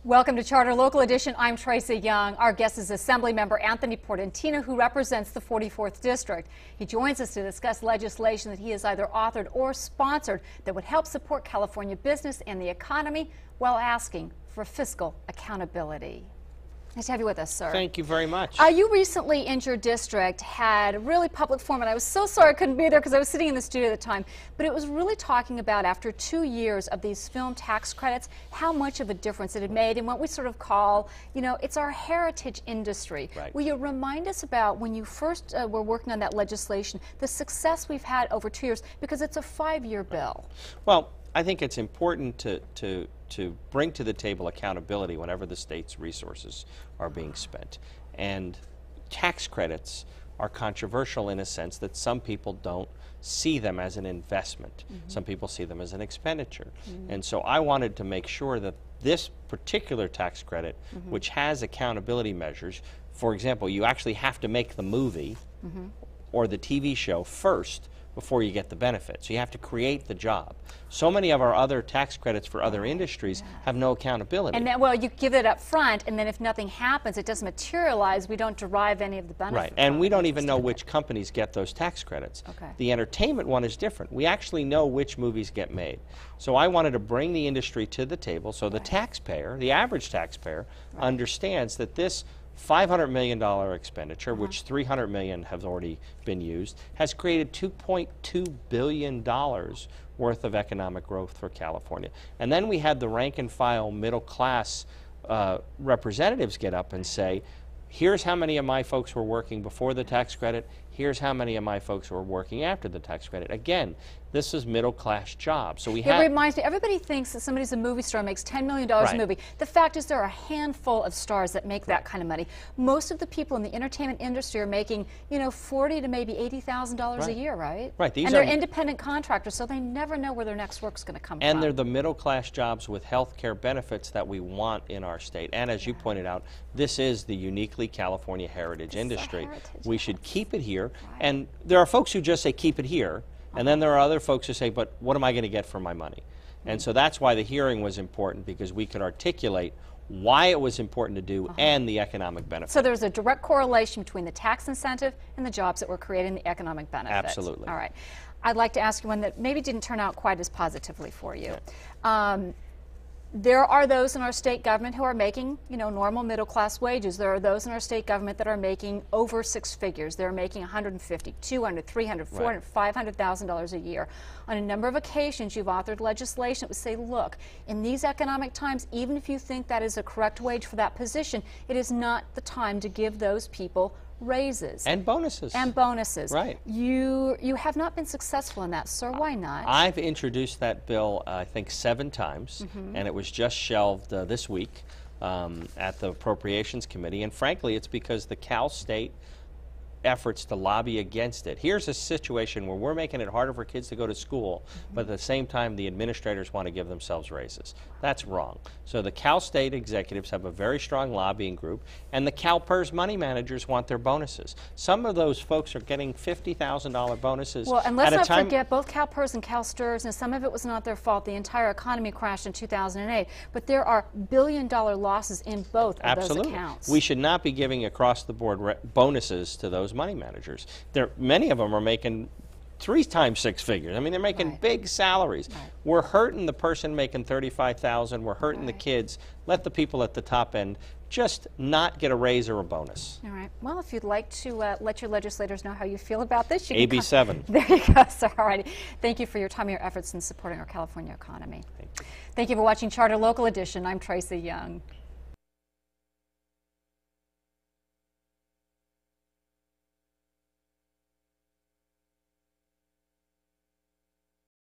Welcome to Charter Local Edition. I'm Tracy Young. Our guest is Assemblymember Anthony Portantino, who represents the 44th District. He joins us to discuss legislation that he has either authored or sponsored that would help support California business and the economy while asking for fiscal accountability. Nice to have you with us, sir. Thank you very much. You recently in your district had a really public forum, and I was so sorry I couldn't be there because I was sitting in the studio at the time, but it was really talking about, after 2 years of these film tax credits, how much of a difference it had made in what we sort of call, you know, it's our heritage industry. Right. Will you remind us about when you first were working on that legislation, the success we've had over 2 years, because it's a 5-year bill? Well, I think it's important to bring to the table accountability whenever the state's resources are being spent. And tax credits are controversial in a sense that some people don't see them as an investment. Some people see them as an expenditure. And so I wanted to make sure that this particular tax credit, which has accountability measures, for example, you actually have to make the movie or the TV show first before you get the benefit. So you have to create the job. So many of our other tax credits for other industries have no accountability. And then, well, you give it up front, and then if nothing happens, it doesn't materialize, we don't derive any of the benefit. Right, and we don't even know which companies get those tax credits. Okay. The entertainment one is different. We actually know which movies get made. So I wanted to bring the industry to the table so the taxpayer, the average taxpayer, understands that this $500 million expenditure, which $300 million have already been used, has created $2.2 billion worth of economic growth for California. And then we had the rank and file middle class representatives get up and say, here's how many of my folks were working before the tax credit, here's how many of my folks were working after the tax credit. Again, this is middle class jobs. So we have. It reminds me, everybody thinks that somebody's a movie star, makes $10 million a movie. The fact is there are a handful of stars that make that kind of money. Most of the people in the entertainment industry are making, you know, $40,000 to maybe $80,000 a year, right? Right. And they're independent contractors, so they never know where their next work's going to come from. And they're the middle class jobs with health care benefits that we want in our state. And as you pointed out, this is the uniquely California heritage industry. We should keep it here. And there are folks who just say keep it here. And then there are other folks who say, but what am I going to get for my money? And so that's why the hearing was important, because we could articulate why it was important to do and the economic benefit. So there's a direct correlation between the tax incentive and the jobs that we're creating, the economic benefit. Absolutely. All right. I'd like to ask you one that maybe didn't turn out quite as positively for you. There are those in our state government who are making, you know, normal middle class wages. There are those in our state government that are making over 6 figures. They're making $150,000, $200,000, $300,000, $400,000, $500,000 a year. On a number of occasions, you've authored legislation that would say, look, in these economic times, even if you think that is a correct wage for that position, it is not the time to give those people raises. And bonuses. And bonuses. Right. You have not been successful in that, sir. Why not? I've introduced that bill, I think, 7 times, and it was just shelved this week at the Appropriations Committee. And frankly, it's because the Cal State efforts to lobby against it. Here's a situation where we're making it harder for kids to go to school, but at the same time the administrators want to give themselves raises. That's wrong. So the Cal State executives have a very strong lobbying group, and the CalPERS money managers want their bonuses. Some of those folks are getting $50,000 bonuses. Well, and let's not forget, both CalPERS and CalSTRS, and some of it was not their fault. The entire economy crashed in 2008, but there are billion-dollar losses in both of those accounts. We should not be giving across-the-board bonuses to those money managers. Many of them are making 3 times 6 figures. I mean, they're making big salaries. We're hurting the person making $35,000. We're hurting the kids. Let the people at the top end just not get a raise or a bonus. All right. Well, if you'd like to let your legislators know how you feel about this, you can AB 7. There you go, sir. All right. Thank you for your time and your efforts in supporting our California economy. Thank you. Thank you for watching Charter Local Edition. I'm Tracy Young.